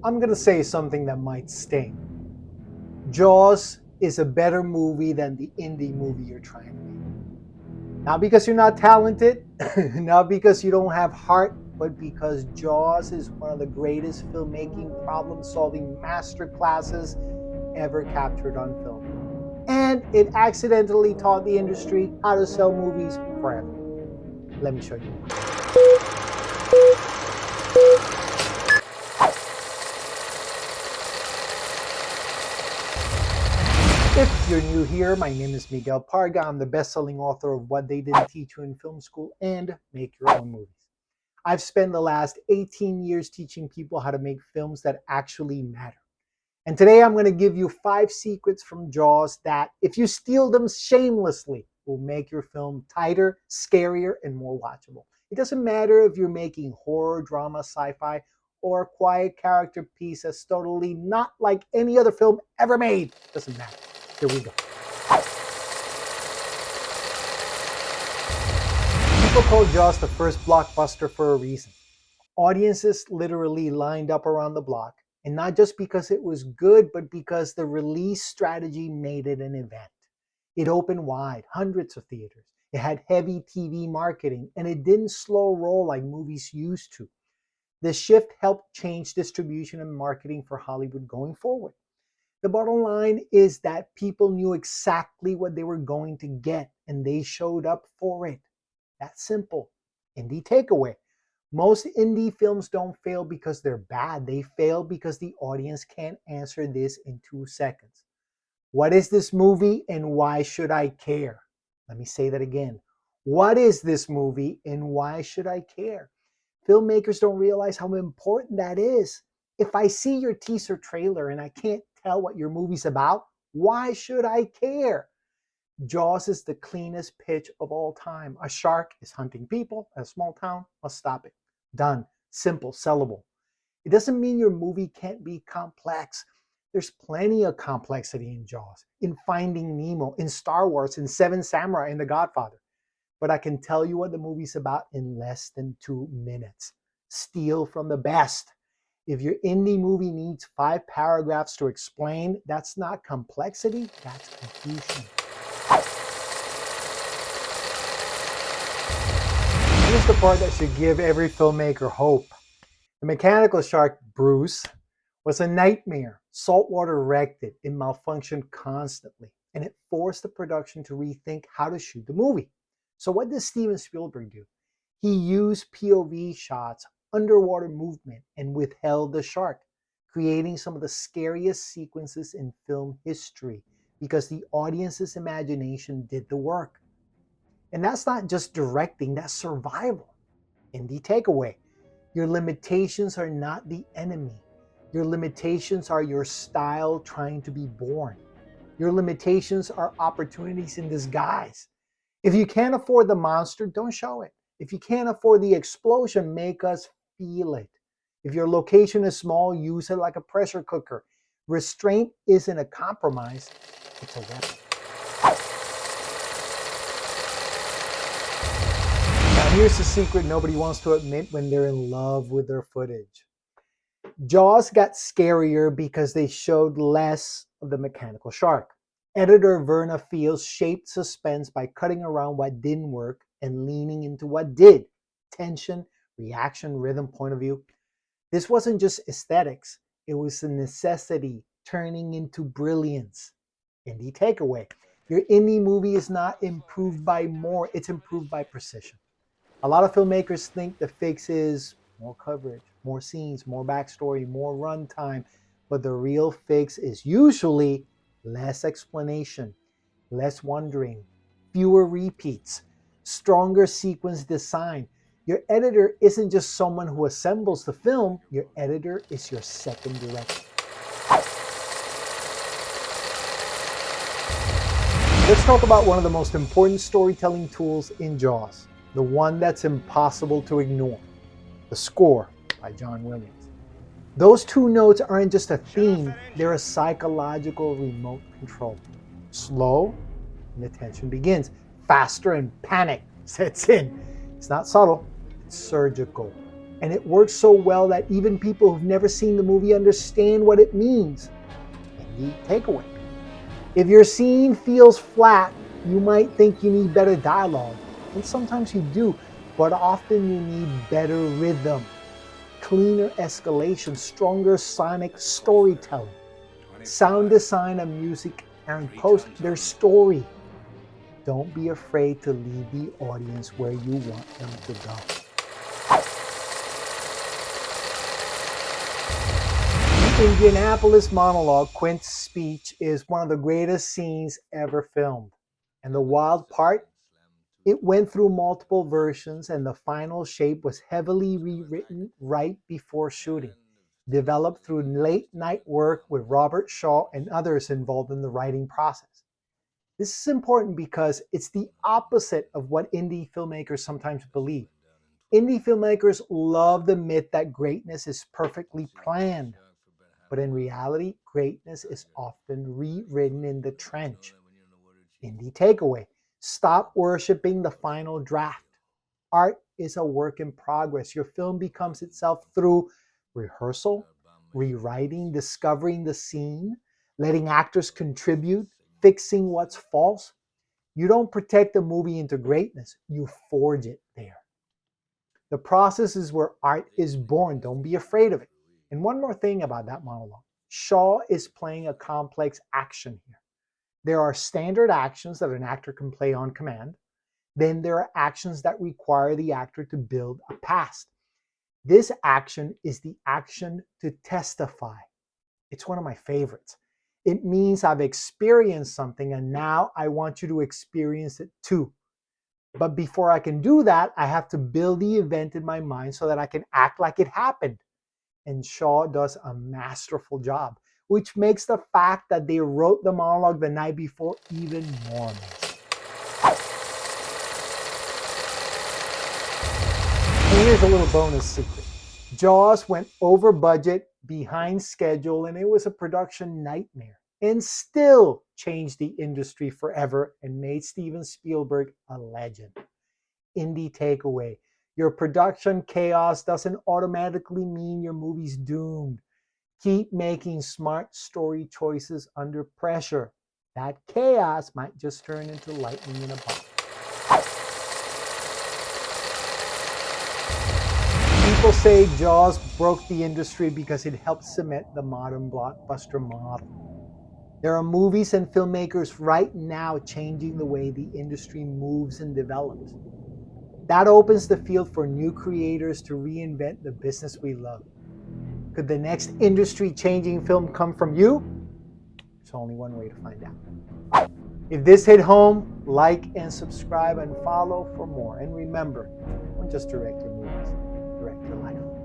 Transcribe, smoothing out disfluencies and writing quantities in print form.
I'm going to say something that might sting. Jaws is a better movie than the indie movie you're trying to make. Not because you're not talented, not because you don't have heart, but because Jaws is one of the greatest filmmaking problem-solving masterclasses ever captured on film. And it accidentally taught the industry how to sell movies forever. Let me show you. If you're new here, my name is Miguel Parga. I'm the best-selling author of What They Didn't Teach You in Film School and Make Your Own Movies. I've spent the last 18 years teaching people how to make films that actually matter. And today I'm going to give you 5 secrets from Jaws that, if you steal them shamelessly, will make your film tighter, scarier, and more watchable. It doesn't matter if you're making horror, drama, sci-fi, or a quiet character piece that's totally not like any other film ever made. It doesn't matter. Here we go. People call Jaws the first blockbuster for a reason. Audiences literally lined up around the block, and not just because it was good, but because the release strategy made it an event. It opened wide, hundreds of theaters. It had heavy TV marketing, and it didn't slow roll like movies used to. The shift helped change distribution and marketing for Hollywood going forward. The bottom line is that people knew exactly what they were going to get, and they showed up for it. That's simple. Indie takeaway. Most indie films don't fail because they're bad. They fail because the audience can't answer this in 2 seconds. What is this movie and why should I care? Let me say that again. What is this movie and why should I care? Filmmakers don't realize how important that is. If I see your teaser trailer and I can't tell what your movie's about, why should I care? Jaws is the cleanest pitch of all time. A shark is hunting people at a small town. Must stop it. Done. Simple. Sellable. It doesn't mean your movie can't be complex. There's plenty of complexity in Jaws, in Finding Nemo, in Star Wars, in Seven Samurai, in The Godfather. But I can tell you what the movie's about in less than 2 minutes. Steal from the best. If your indie movie needs 5 paragraphs to explain, that's not complexity, that's confusion. Here's the part that should give every filmmaker hope. The mechanical shark, Bruce, was a nightmare. Saltwater wrecked it. It malfunctioned constantly. And it forced the production to rethink how to shoot the movie. So what did Steven Spielberg do? He used POV shots, underwater movement, and withheld the shark, creating some of the scariest sequences in film history because the audience's imagination did the work. And that's not just directing, that's survival. Indie takeaway. Your limitations are not the enemy. Your limitations are your style trying to be born. Your limitations are opportunities in disguise. If you can't afford the monster, don't show it. If you can't afford the explosion, make us feel it. If your location is small, use it like a pressure cooker. Restraint isn't a compromise, it's a weapon. Now here's the secret nobody wants to admit when they're in love with their footage. Jaws got scarier because they showed less of the mechanical shark. Editor Verna Fields shaped suspense by cutting around what didn't work and leaning into what did. Tension, reaction, rhythm, point of view. This wasn't just aesthetics. It was a necessity turning into brilliance. Indie takeaway. Your indie movie is not improved by more, it's improved by precision. A lot of filmmakers think the fix is more coverage, more scenes, more backstory, more runtime, but the real fix is usually less explanation, less wondering, fewer repeats, stronger sequence design. Your editor isn't just someone who assembles the film, your editor is your second director. Let's talk about one of the most important storytelling tools in Jaws, the one that's impossible to ignore, the score by John Williams. Those 2 notes aren't just a theme, they're a psychological remote control. Slow, and the tension begins. Faster, and panic sets in. It's not subtle, it's surgical. And it works so well that even people who've never seen the movie understand what it means. And the takeaway. If your scene feels flat, you might think you need better dialogue. And sometimes you do, but often you need better rhythm, cleaner escalation, stronger sonic storytelling, sound design and music and post their story. Don't be afraid to lead the audience where you want them to go. The Indianapolis monologue, Quint's speech, is one of the greatest scenes ever filmed. And the wild part, it went through multiple versions and the final shape was heavily rewritten right before shooting, developed through late night work with Robert Shaw and others involved in the writing process. This is important because it's the opposite of what indie filmmakers sometimes believe. Indie filmmakers love the myth that greatness is perfectly planned. But in reality, greatness is often rewritten in the trench. Indie takeaway. Stop worshiping the final draft. Art is a work in progress. Your film becomes itself through rehearsal, rewriting, discovering the scene, letting actors contribute, fixing what's false. You don't protect the movie into greatness, you forge it there. The process is where art is born. Don't be afraid of it. And one more thing about that monologue. Shaw is playing a complex action here. There are standard actions that an actor can play on command. Then there are actions that require the actor to build a past. This action is the action to testify. It's one of my favorites. It means I've experienced something and now I want you to experience it too. But before I can do that, I have to build the event in my mind so that I can act like it happened. And Shaw does a masterful job, which makes the fact that they wrote the monologue the night before even more amazing. And here's a little bonus secret. Jaws went over budget, behind schedule, and it was a production nightmare. And still changed the industry forever and made Steven Spielberg a legend. Indie takeaway. Your production chaos doesn't automatically mean your movie's doomed. Keep making smart story choices under pressure. That chaos might just turn into lightning in a bottle. People say Jaws broke the industry because it helped cement the modern blockbuster model. There are movies and filmmakers right now changing the way the industry moves and develops. That opens the field for new creators to reinvent the business we love. Could the next industry-changing film come from you? There's only one way to find out. If this hit home, like and subscribe and follow for more. And remember, don't just direct your movies, direct your life.